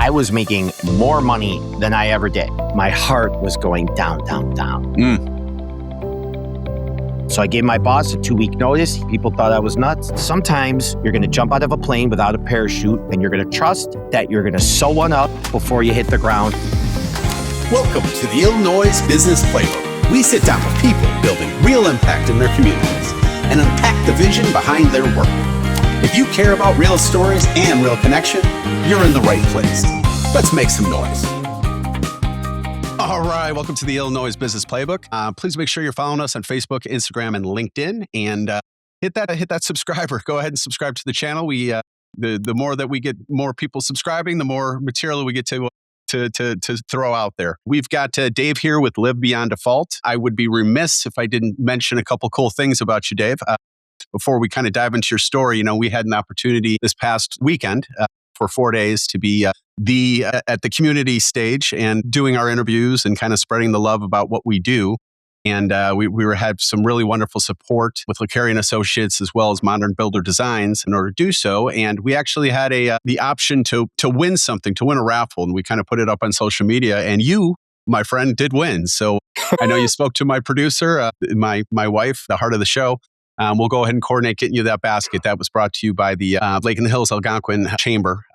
I was making more money than I ever did. My heart was going down, down, down. So I gave my boss a 2-week notice. People thought I was nuts. Sometimes you're going to jump out of a plane without a parachute, and you're going to trust that you're going to sew one up before you hit the ground. Welcome to the Ill Noise Business Playbook. We sit down with people building real impact in their communities and unpack the vision behind their work. If you care about real stories and real connection, you're in the right place. Let's make some noise. All right, welcome to the Ill Noise Business Playbook. Please make sure you're following us on Facebook, Instagram, and LinkedIn, and hit that subscriber. Go ahead and subscribe to the channel. We the more that we get more people subscribing, the more material we get to throw out there. We've got Dave here with Live Beyond Default. I would be remiss if I didn't mention a couple cool things about you, Dave. Before we kind of dive into your story, we had an opportunity this past weekend for 4 days to be at the community stage and doing our interviews and kind of spreading the love about what we do. And we had some really wonderful support with Licarian Associates as well as Modern Builder Designs in order to do so. And we actually had the option to win something, to win a raffle. And we kind of put it up on social media. And you, my friend, did win. So I know you spoke to my producer, my wife, the heart of the show. We'll go ahead and coordinate getting you that basket. That was brought to you by the Lake in the Hills Algonquin Chamber.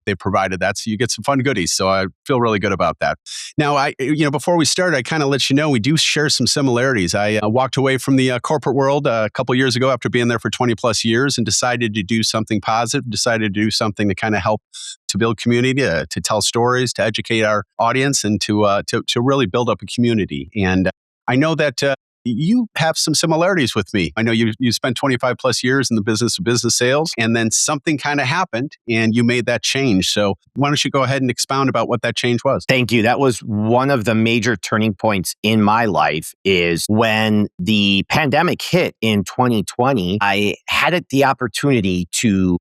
They provided that, so you get some fun goodies. So I feel really good about that. Now, before we start, I kind of let you know we do share some similarities. I walked away from the corporate world a couple years ago after being there for 20 plus years and decided to do something positive, decided to do something to kind of help to build community, to tell stories, to educate our audience, and to really build up a community. And I know that you have some similarities with me. I know you spent 25 plus years in the business of business sales, and then something kind of happened and you made that change. So why don't you go ahead and expound about what that change was? Thank you. That was one of the major turning points in my life is when the pandemic hit in 2020, I had the opportunity to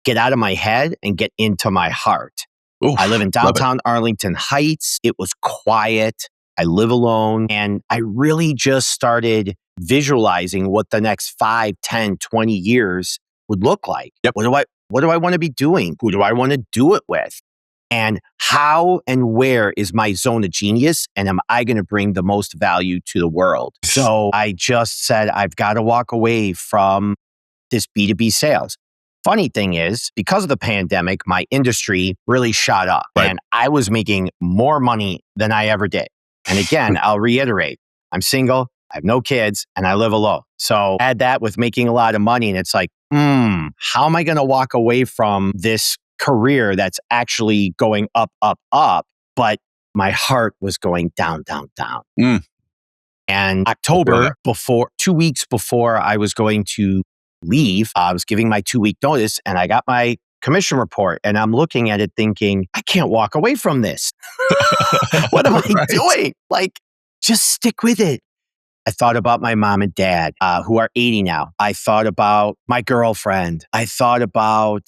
get out of my head and get into my heart. Oof, I live in downtown Arlington Heights. It was quiet. I live alone, and I really just started visualizing what the next 5, 10, 20 years would look like. Yep. What do I want to be doing? Who do I want to do it with? And how and where is my zone of genius? And am I going to bring the most value to the world? So I just said, I've got to walk away from this B2B sales. Funny thing is, because of the pandemic, my industry really shot up, and I was making more money than I ever did. And again, I'll reiterate, I'm single, I have no kids, and I live alone. So add that with making a lot of money, and it's like, how am I going to walk away from this career that's actually going up, up, up, but my heart was going down, down, down. And October, 2 weeks before I was going to leave, I was giving my 2-week notice, and I got my commission report, and I'm looking at it thinking, I can't walk away from this. What am I doing? Like, just stick with it. I thought about my mom and dad, who are 80 now. I thought about my girlfriend. I thought about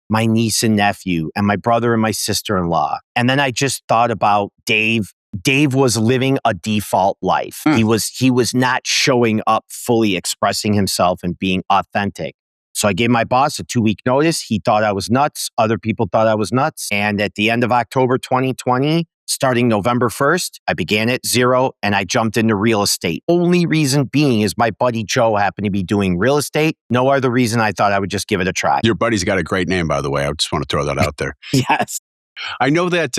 my niece and nephew and my brother and my sister-in-law. And then I just thought about Dave. Dave was living a default life. He was not showing up fully expressing himself and being authentic. So I gave my boss a 2-week notice. He thought I was nuts. Other people thought I was nuts. And at the end of October 2020, starting November 1st, I began at zero and I jumped into real estate. Only reason being is my buddy Joe happened to be doing real estate. No other reason. I thought I would just give it a try. Your buddy's got a great name, by the way. I just want to throw that out there. Yes. I know that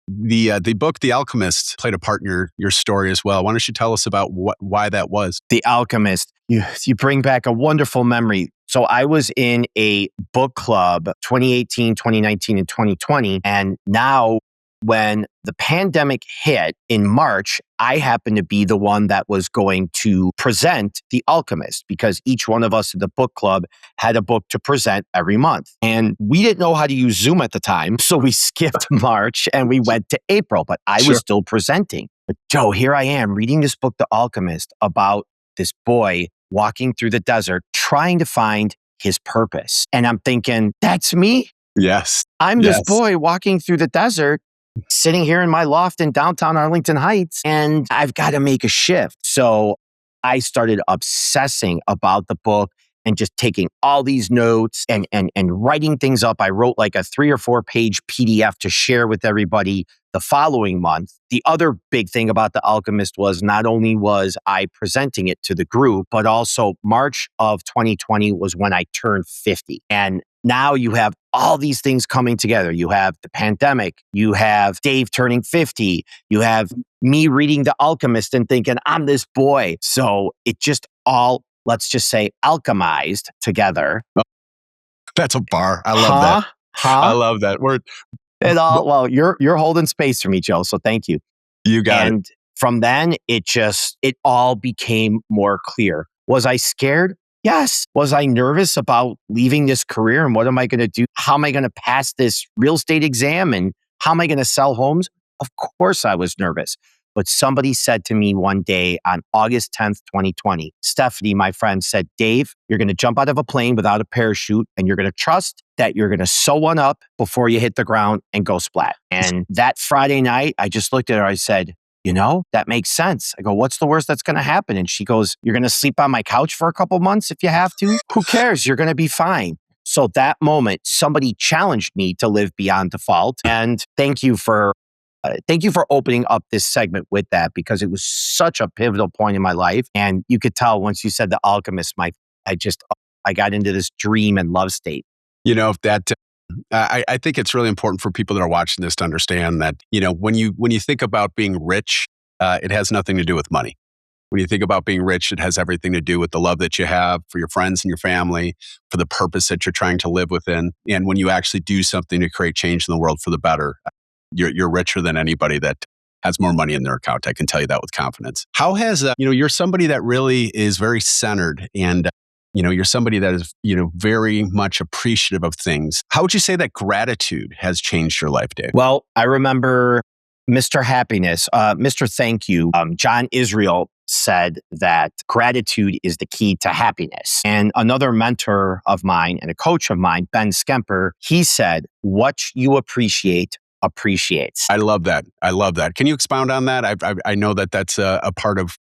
the book, The Alchemist, played a part in your story as well. Why don't you tell us about why that was? The Alchemist. You bring back a wonderful memory. So I was in a book club 2018, 2019, and 2020. And now when the pandemic hit in March, I happened to be the one that was going to present The Alchemist because each one of us in the book club had a book to present every month. And we didn't know how to use Zoom at the time. So we skipped March and we went to April, but I was still presenting. But Joe, here I am reading this book, The Alchemist, about this boy walking through the desert, trying to find his purpose. And I'm thinking, that's me. Yes. I'm this boy walking through the desert, sitting here in my loft in downtown Arlington Heights, and I've got to make a shift. So I started obsessing about the book and just taking all these notes and writing things up. I wrote like a 3 or 4 page PDF to share with everybody the following month. The other big thing about The Alchemist was not only was I presenting it to the group, but also March of 2020 was when I turned 50. And now you have all these things coming together. You have the pandemic, you have Dave turning 50, you have me reading The Alchemist and thinking, I'm this boy. So it just all, let's just say, alchemized together. That's a bar. I love that. I love that word. It all, well, you're holding space for me, Joe. So thank you. You got it. And from then, it all became more clear. Was I scared? Yes. Was I nervous about leaving this career and what am I going to do? How am I going to pass this real estate exam and how am I going to sell homes? Of course I was nervous. But somebody said to me one day on August 10th, 2020, Stephanie, my friend, said, Dave, you're going to jump out of a plane without a parachute and you're going to trust that you're going to sew one up before you hit the ground and go splat. And that Friday night, I just looked at her. I said, that makes sense. I go, what's the worst that's going to happen? And she goes, you're going to sleep on my couch for a couple months if you have to. Who cares? You're going to be fine. So that moment, somebody challenged me to live beyond default. And thank you for opening up this segment with that because it was such a pivotal point in my life. And you could tell once you said The Alchemist, I got into this dream and love state. I think it's really important for people that are watching this to understand that, when you think about being rich, it has nothing to do with money. When you think about being rich, it has everything to do with the love that you have for your friends and your family, for the purpose that you're trying to live within. And when you actually do something to create change in the world for the better, you're richer than anybody that has more money in their account. I can tell you that with confidence. How has, you're somebody that really is very centered and you're somebody that is, very much appreciative of things. How would you say that gratitude has changed your life, Dave? Well, I remember Mr. Happiness, Mr. Thank You, John Israel said that gratitude is the key to happiness. And another mentor of mine and a coach of mine, Ben Skemper, he said, what you appreciate appreciates. I love that. Can you expound on that? I know that that's a part of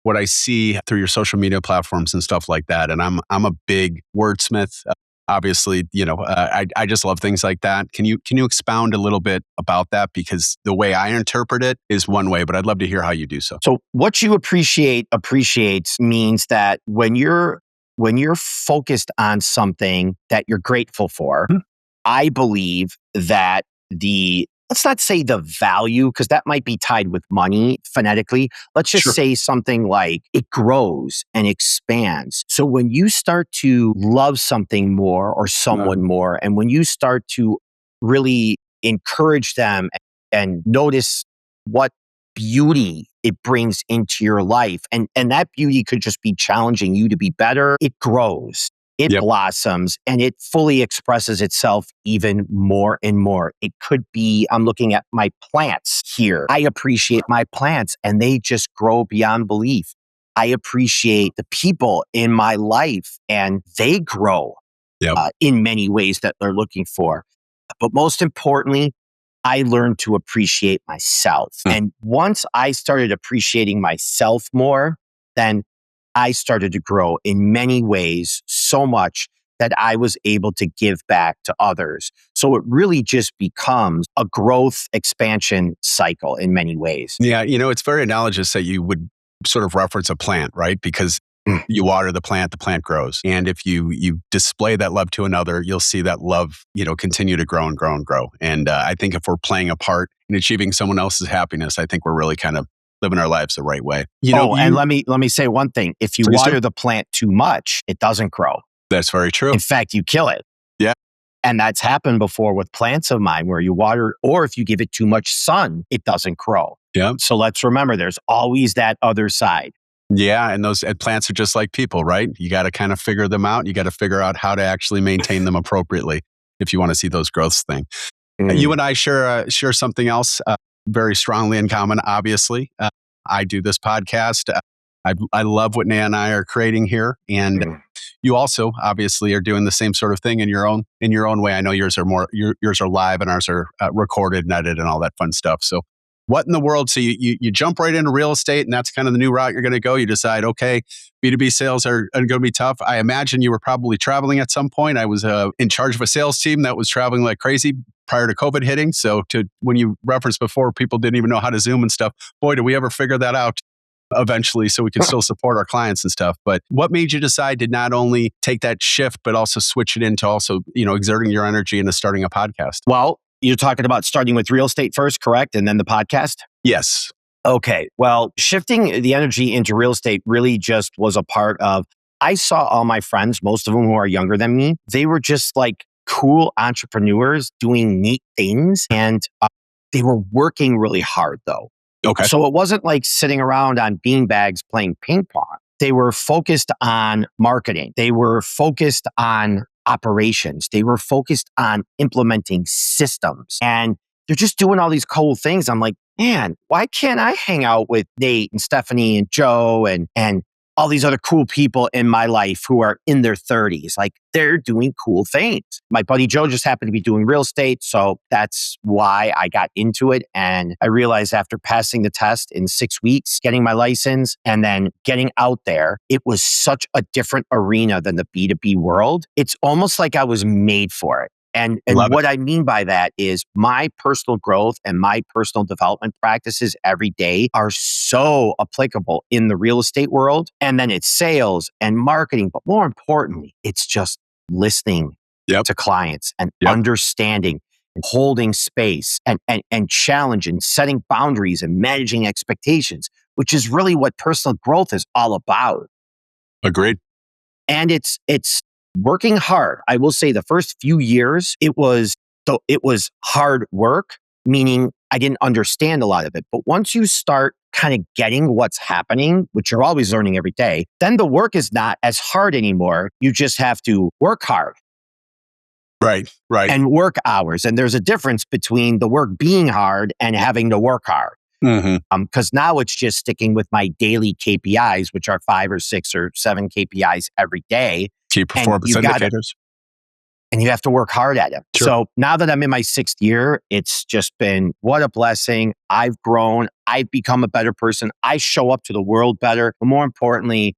what I see through your social media platforms and stuff like that. And I'm a big wordsmith. Obviously, I just love things like that. Can you expound a little bit about that? Because the way I interpret it is one way, but I'd love to hear how you do so. So what you appreciate appreciates means that when you're focused on something that you're grateful for, I believe that let's not say the value, because that might be tied with money phonetically. Let's just say something like it grows and expands. So when you start to love something more or someone more, and when you start to really encourage them and notice what beauty it brings into your life, and that beauty could just be challenging you to be better, it grows. It blossoms and it fully expresses itself even more and more. It could be, I'm looking at my plants here. I appreciate my plants and they just grow beyond belief. I appreciate the people in my life and they grow in many ways that they're looking for. But most importantly, I learned to appreciate myself. And once I started appreciating myself more, then I started to grow in many ways so much that I was able to give back to others. So it really just becomes a growth expansion cycle in many ways. Yeah, it's very analogous that you would sort of reference a plant, right? Because you water the plant grows. And if you display that love to another, you'll see that love, continue to grow and grow and grow. And I think if we're playing a part in achieving someone else's happiness, I think we're really kind of living our lives the right way. And let me say one thing. If you water the plant too much, it doesn't grow. That's very true. In fact, you kill it. Yeah. And that's happened before with plants of mine where you water, or if you give it too much sun, it doesn't grow. Yeah. So let's remember there's always that other side. Yeah. And plants are just like people, right? You got to kind of figure them out. You got to figure out how to actually maintain them appropriately if you want to see those growths thing. You and I share something else very strongly in common, obviously. I do this podcast. I love what Nan and I are creating here. And you also obviously are doing the same sort of thing in your own way. I know yours are live and ours are recorded and edited and all that fun stuff. So what in the world? So you jump right into real estate, and that's kind of the new route you're going to go. You decide, okay, B2B sales are going to be tough. I imagine you were probably traveling at some point. I was in charge of a sales team that was traveling like crazy prior to COVID hitting. So when you referenced before, people didn't even know how to Zoom and stuff. Boy, did we ever figure that out eventually so we could still support our clients and stuff. But what made you decide to not only take that shift, but also switch it into also, exerting your energy into starting a podcast? Well, you're talking about starting with real estate first, correct? And then the podcast? Yes. Okay. Well, shifting the energy into real estate really just was a part of, I saw all my friends, most of them who are younger than me, they were just like cool entrepreneurs doing neat things. And they were working really hard though. Okay. So it wasn't like sitting around on beanbags playing ping pong. They were focused on marketing. They were focused on operations. They were focused on implementing systems. And they're just doing all these cool things. I'm like, man, why can't I hang out with Nate and Stephanie and Joe and all these other cool people in my life who are in their 30s? Like, they're doing cool things. My buddy Joe just happened to be doing real estate. So that's why I got into it. And I realized after passing the test in 6 weeks, getting my license and then getting out there, it was such a different arena than the B2B world. It's almost like I was made for it. And what I mean by that is my personal growth and my personal development practices every day are so applicable in the real estate world. And then it's sales and marketing. But more importantly, it's just listening to clients and understanding and holding space and challenge and setting boundaries and managing expectations, which is really what personal growth is all about. Agreed. And it's working hard. I will say the first few years, it was hard work, meaning I didn't understand a lot of it. But once you start kind of getting what's happening, which you're always learning every day, then the work is not as hard anymore. You just have to work hard. Right. And work hours. And there's a difference between the work being hard and having to work hard. Because now it's just sticking with my daily KPIs, which are 5 or 6 or 7 KPIs every day. Key performance indicators. And you have to work hard at it. Sure. So now that I'm in my 6th year, it's just been, what a blessing. I've grown. I've become a better person. I show up to the world better. But more importantly,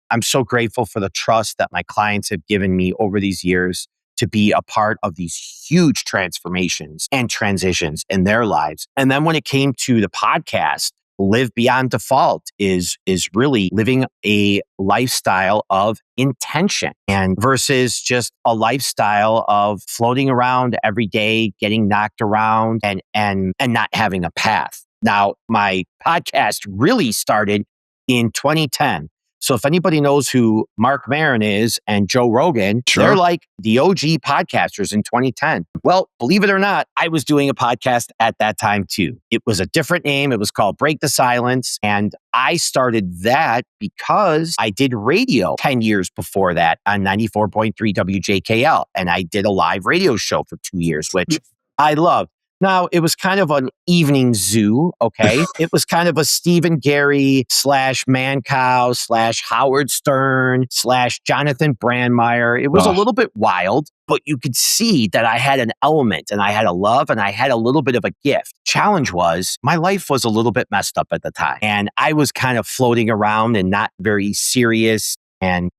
I'm so grateful for the trust that my clients have given me over these years to be a part of these huge transformations and transitions in their lives. And then when it came to the podcast, Live Beyond Default is really living a lifestyle of intention and versus just a lifestyle of floating around every day, getting knocked around and not having a path. Now, my podcast really started in 2010. So if anybody knows who Mark Maron is and Joe Rogan, they're like the OG podcasters in 2010. Well, believe it or not, I was doing a podcast at that time too. It was a different name. It was called Break the Silence. And I started that because I did radio 10 years before that on 94.3 WJKL. And I did a live radio show for 2 years, which I loved. Now, it was kind of an evening zoo, okay? It was kind of a Stephen Gary / Mancow / Howard Stern / Jonathan Brandmeier. It was a little bit wild, but you could see that I had an element and I had a love and I had a little bit of a gift. Challenge was my life was a little bit messed up at the time. And I was kind of floating around and not very serious and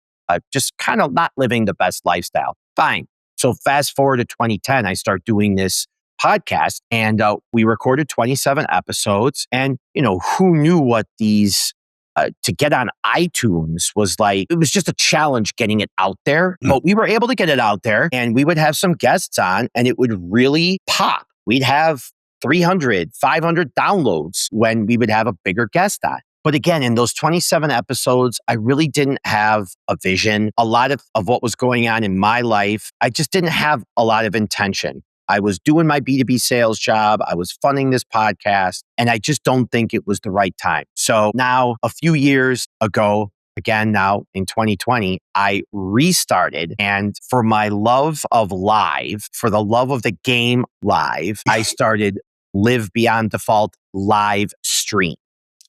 just kind of not living the best lifestyle. Fine. So fast forward to 2010, I start doing this podcast and we recorded 27 episodes. And, who knew what these, to get on iTunes was like, it was just a challenge getting it out there. But we were able to get it out there and we would have some guests on and it would really pop. We'd have 300, 500 downloads when we would have a bigger guest on. But again, in those 27 episodes, I really didn't have a vision. A lot of what was going on in my life, I just didn't have a lot of intention. I was doing my B2B sales job. I was funding this podcast, and I just don't think it was the right time. So now, a few years ago, again, now in 2020, I restarted. And for my love of live, for the love of the game live, I started Live Beyond Default live stream.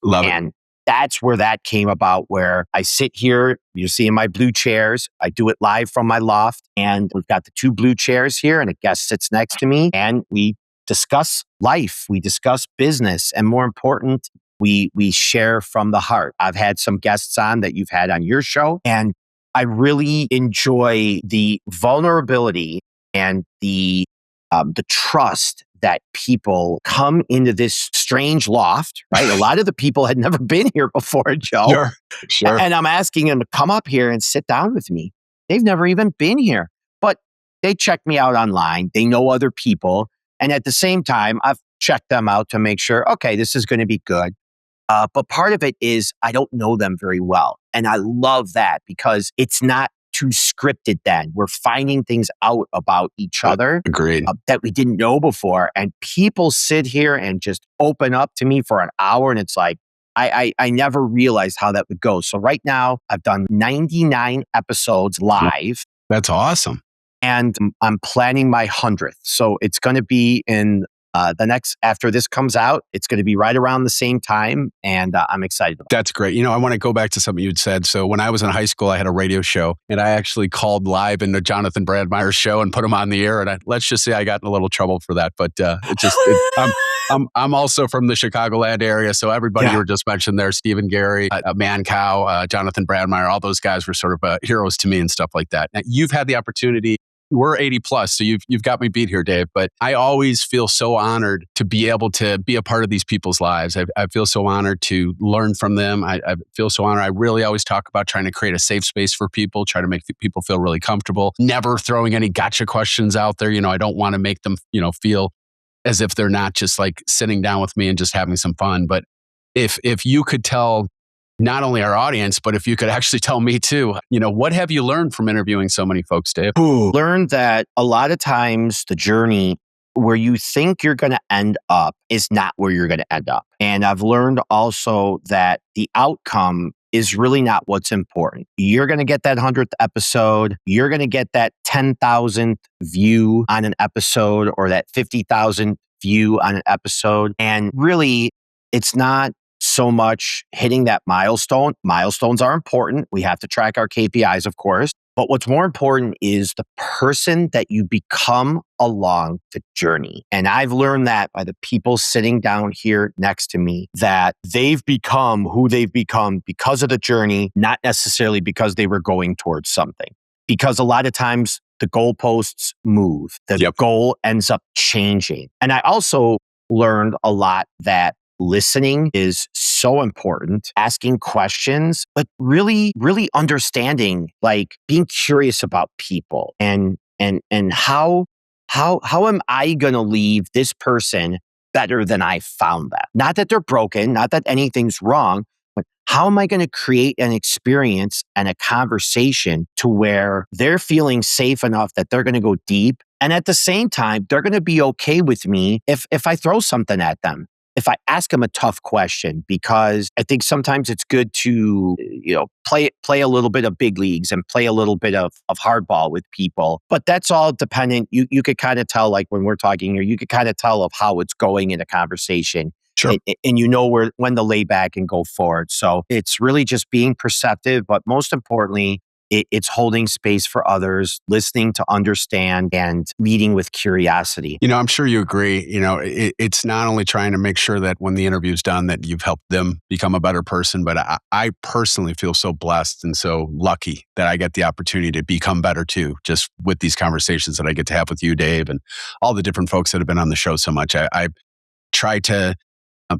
Love it. And that's where that came about, where I sit here, you're seeing my blue chairs. I do it live from my loft and we've got the 2 blue chairs here and a guest sits next to me and we discuss life, we discuss business, and more important, we share from the heart. I've had some guests on that you've had on your show, and I really enjoy the vulnerability and the trust that people come into this strange loft, right? A lot of the people had never been here before, Joe. Sure. And I'm asking them to come up here and sit down with me. They've never even been here, but they check me out online. They know other people. And at the same time, I've checked them out to make sure, okay, this is going to be good. But part of it is I don't know them very well. And I love that because it's not too scripted then. We're finding things out about each other Agreed. That we didn't know before. And people sit here and just open up to me for an hour. And it's like, I never realized how that would go. So right now, I've done 99 episodes live. That's awesome. And I'm planning my 100th. So it's going to be in after this comes out, it's going to be right around the same time. And I'm excited about it. That's great. I want to go back to something you'd said. So when I was in high school, I had a radio show and I actually called live into Jonathan Brandmeier's show and put him on the air. And let's just say I got in a little trouble for that. But I'm also from the Chicagoland area. So everybody you were just mentioned there, Stephen Gary, Mancow, Jonathan Brandmeier, all those guys were sort of heroes to me and stuff like that. Now, you've had the opportunity. We're 80 plus, so you've got me beat here, Dave. But I always feel so honored to be able to be a part of these people's lives. I feel so honored to learn from them. I feel so honored. I really always talk about trying to create a safe space for people, try to make people feel really comfortable, never throwing any gotcha questions out there. I don't want to make them, feel as if they're not just like sitting down with me and just having some fun. But if you could tell not only our audience, but if you could actually tell me too, what have you learned from interviewing so many folks, Dave? Learned that a lot of times the journey where you think you're going to end up is not where you're going to end up. And I've learned also that the outcome is really not what's important. You're going to get that 100th episode. You're going to get that 10,000th view on an episode or that 50,000th view on an episode. And really, it's not so much hitting that milestone. Milestones are important. We have to track our KPIs, of course. But what's more important is the person that you become along the journey. And I've learned that by the people sitting down here next to me, that they've become who they've become because of the journey, not necessarily because they were going towards something. Because a lot of times the goalposts move. The goal ends up changing. And I also learned a lot that listening is so important, asking questions, but really, really understanding, like being curious about people and how am I going to leave this person better than I found them? Not that they're broken, not that anything's wrong, but how am I going to create an experience and a conversation to where they're feeling safe enough that they're going to go deep. And at the same time, they're going to be okay with me if I throw something at them. If I ask them a tough question, because I think sometimes it's good to, play a little bit of big leagues and play a little bit of hardball with people. But that's all dependent. You could kind of tell, like when we're talking here, you could kind of tell of how it's going in a conversation. Sure. And when to lay back and go forward. So it's really just being perceptive, but most importantly, it's holding space for others, listening to understand, and leading with curiosity. I'm sure you agree. It's not only trying to make sure that when the interview's done that you've helped them become a better person, but I personally feel so blessed and so lucky that I get the opportunity to become better too, just with these conversations that I get to have with you, Dave, and all the different folks that have been on the show so much. I try to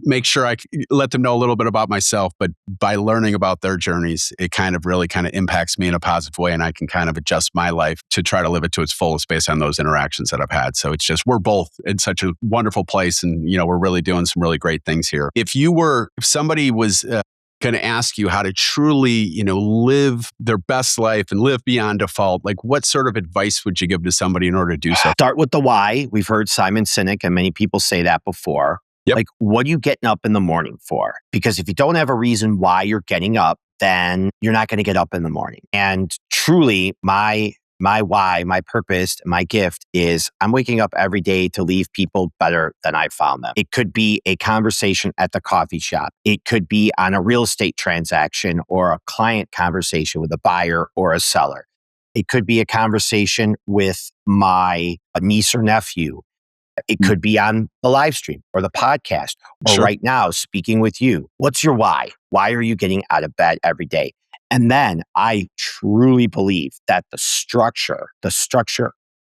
make sure I let them know a little bit about myself, but by learning about their journeys, it really impacts me in a positive way, and I can kind of adjust my life to try to live it to its fullest based on those interactions that I've had. So it's just, we're both in such a wonderful place, and we're really doing some really great things here. If somebody was going to ask you how to truly, live their best life and live beyond default, like what sort of advice would you give to somebody in order to do so? Start with the why. We've heard Simon Sinek and many people say that before. Yep. Like, what are you getting up in the morning for? Because if you don't have a reason why you're getting up, then you're not going to get up in the morning. And truly, my why, my purpose, my gift is I'm waking up every day to leave people better than I found them. It could be a conversation at the coffee shop. It could be on a real estate transaction or a client conversation with a buyer or a seller. It could be a conversation with my niece or nephew. It could be on the live stream or the podcast or Sure. right now speaking with you. What's your why? Why are you getting out of bed every day? And then I truly believe that the structure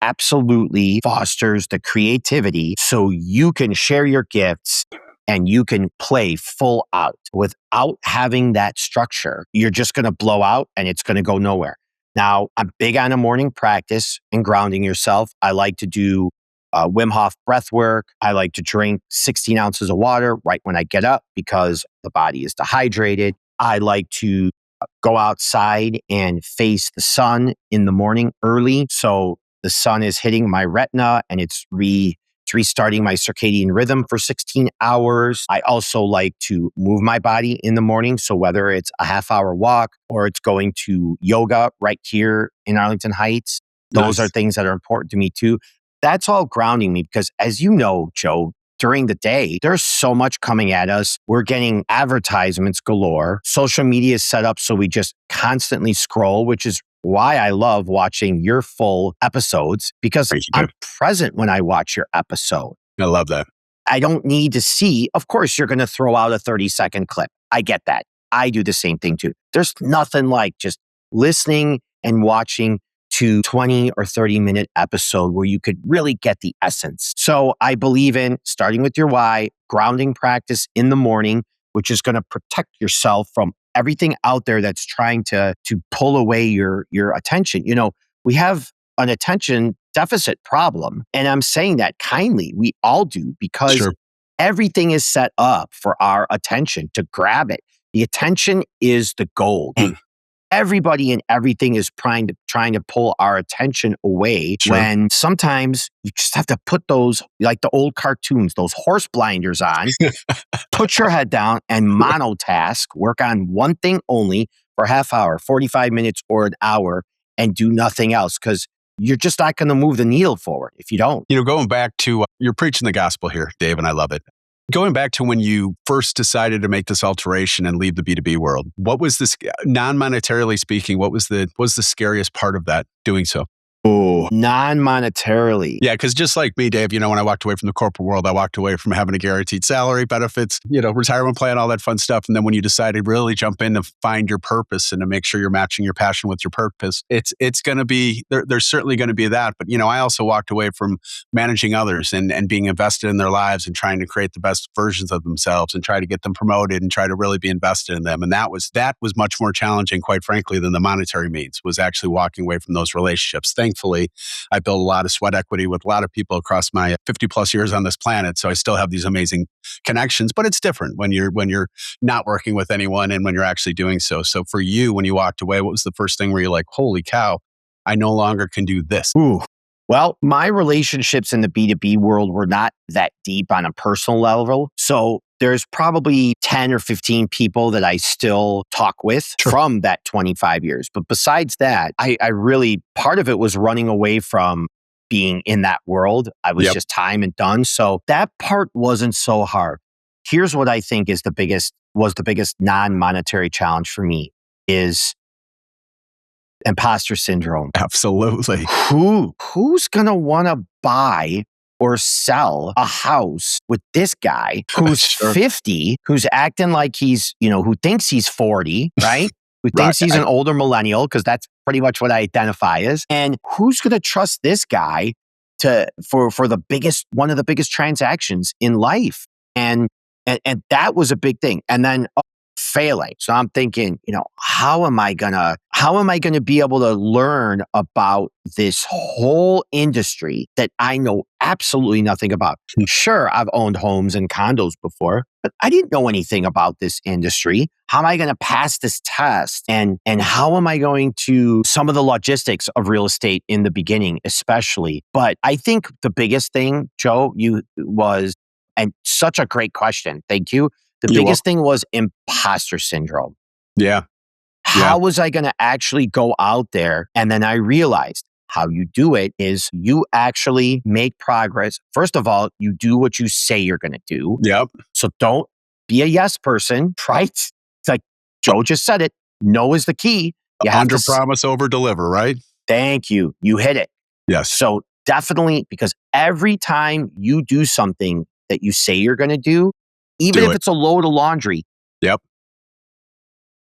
absolutely fosters the creativity so you can share your gifts and you can play full out. Without having that structure, you're just going to blow out and it's going to go nowhere. Now, I'm big on a morning practice and grounding yourself. I like to do Wim Hof breath work. I like to drink 16 ounces of water right when I get up because the body is dehydrated. I like to go outside and face the sun in the morning early. So the sun is hitting my retina and it's restarting my circadian rhythm for 16 hours. I also like to move my body in the morning. So whether it's a half-hour walk or it's going to yoga right here in Arlington Heights, those are things that are important to me too. That's all grounding me because as you know, Joe, during the day, there's so much coming at us. We're getting advertisements galore. Social media is set up so we just constantly scroll, which is why I love watching your full episodes because I'm present when I watch your episode. I love that. I don't need to see, of course, you're going to throw out a 30-second clip. I get that. I do the same thing too. There's nothing like just listening and watching to 20 or 30-minute episode where you could really get the essence. So I believe in starting with your why, grounding practice in the morning, which is going to protect yourself from everything out there that's trying to pull away your attention. You know, we have an attention deficit problem. And I'm saying that kindly. We all do because everything is set up for our attention to grab it. The attention is the gold. And everybody and everything is trying to pull our attention away when sometimes you just have to put those, like the old cartoons, those horse blinders on, put your head down and monotask, work on one thing only for a half hour, 45 minutes or an hour and do nothing else because you're just not going to move the needle forward if you don't. You know, going back to, you're preaching the gospel here, Dave, and I love it. Going back to when you first decided to make this alteration and leave the B2B world, what was this, non-monetarily speaking, what was the scariest part of that, doing so? Oh, non-monetarily. Yeah, because just like me, Dave, you know, when I walked away from the corporate world, I walked away from having a guaranteed salary, benefits, you know, retirement plan, all that fun stuff. And then when you decide to really jump in to find your purpose and to make sure you're matching your passion with your purpose, it's going to be, there's certainly going to be that. But, you know, I also walked away from managing others and being invested in their lives and trying to create the best versions of themselves and try to get them promoted and try to really be invested in them. And that was much more challenging, quite frankly, than the monetary means, was actually walking away from those relationships. Thankfully, I built a lot of sweat equity with a lot of people across my 50 plus years on this planet. So I still have these amazing connections, but it's different when you're not working with anyone and when you're actually doing so. So for you, when you walked away, what was the first thing where you're like, holy cow, I no longer can do this? Ooh. Well, my relationships in the B2B world were not that deep on a personal level. So there's probably 10 or 15 people that I still talk with from that 25 years. But besides that, I really, part of it was running away from being in that world. I was just time and done. So that part wasn't so hard. Here's what I think was the biggest non-monetary challenge for me is imposter syndrome. Absolutely. Who's going to want to buy or sell a house with this guy who's 50, who's acting like he's, who thinks he's 40, right? Who thinks he's an older millennial, because that's pretty much what I identify as. And who's going to trust this guy for one of the biggest transactions in life? And that was a big thing. And then failing. So I'm thinking, how am I gonna be able to learn about this whole industry that I know absolutely nothing about? Sure, I've owned homes and condos before, but I didn't know anything about this industry. How am I going to pass this test? And how am I going to some of the logistics of real estate in the beginning, especially? But I think the biggest thing, Joe, and such a great question. Thank you. The biggest thing was imposter syndrome. Yeah. How was I going to actually go out there? And then I realized how you do it is you actually make progress. First of all, you do what you say you're going to do. Yep. So don't be a yes person, right? It's like Joe just said it. No is the key. You have Under promise, over deliver, right? Thank you. You hit it. Yes. So definitely, because every time you do something that you say you're going to do, even if it's a load of laundry, Yep.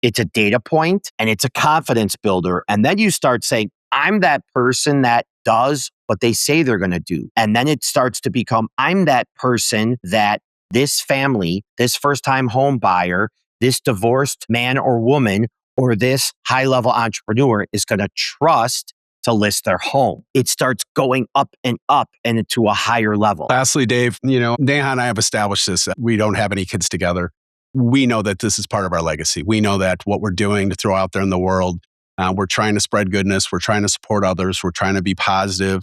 it's a data point and it's a confidence builder. And then you start saying, I'm that person that does what they say they're going to do. And then it starts to become, I'm that person that this family, this first-time home buyer, this divorced man or woman, or this high-level entrepreneur is going to trust to list their home. It starts going up and into a higher level. Lastly, Dave, Neha and I have established this. We don't have any kids together. We know that this is part of our legacy. We know that what we're doing to throw out there in the world, we're trying to spread goodness. We're trying to support others. We're trying to be positive.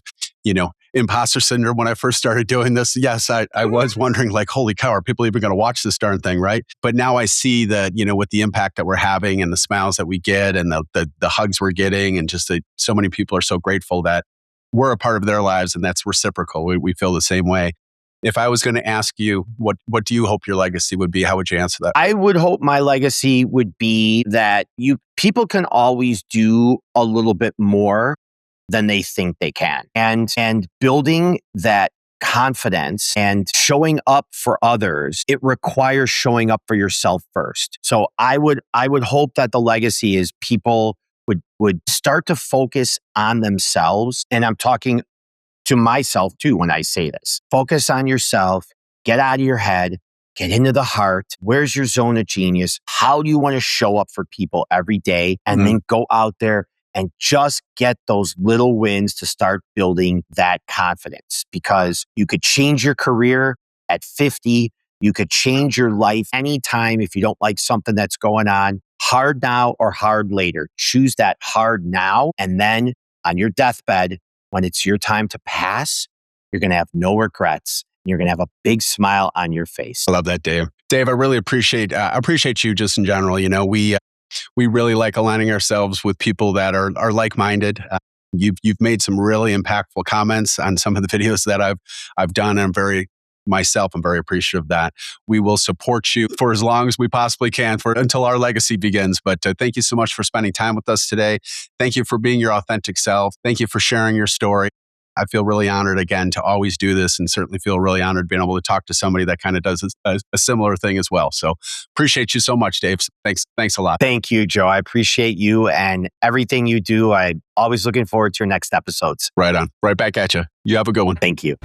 Imposter syndrome, when I first started doing this, yes, I was wondering like, holy cow, are people even going to watch this darn thing, right? But now I see that, with the impact that we're having and the smiles that we get and the hugs we're getting and just so many people are so grateful that we're a part of their lives and that's reciprocal. We feel the same way. If I was going to ask you, what do you hope your legacy would be? How would you answer that? I would hope my legacy would be that people can always do a little bit more than they think they can. And building that confidence and showing up for others, it requires showing up for yourself first. So I would hope that the legacy is people would start to focus on themselves. And I'm talking to myself too when I say this. Focus on yourself, get out of your head, get into the heart. Where's your zone of genius? How do you want to show up for people every day? And then go out there and just get those little wins to start building that confidence, because you could change your career at 50. You could change your life anytime if you don't like something that's going on. Hard now or hard later. Choose that hard now. And then on your deathbed, when it's your time to pass, you're going to have no regrets. You're going to have a big smile on your face. I love that, Dave. Dave, I really appreciate you just in general. We really like aligning ourselves with people that are like-minded. You've made some really impactful comments on some of the videos that I've done, and I'm very appreciative of that. We will support you for as long as we possibly can until our legacy begins. But thank you so much for spending time with us today. Thank you for being your authentic self. Thank you for sharing your story. I feel really honored again to always do this, and certainly feel really honored being able to talk to somebody that kind of does a similar thing as well. So appreciate you so much, Dave. Thanks a lot. Thank you, Joe. I appreciate you and everything you do. I'm always looking forward to your next episodes. Right on. Right back at you. You have a good one. Thank you.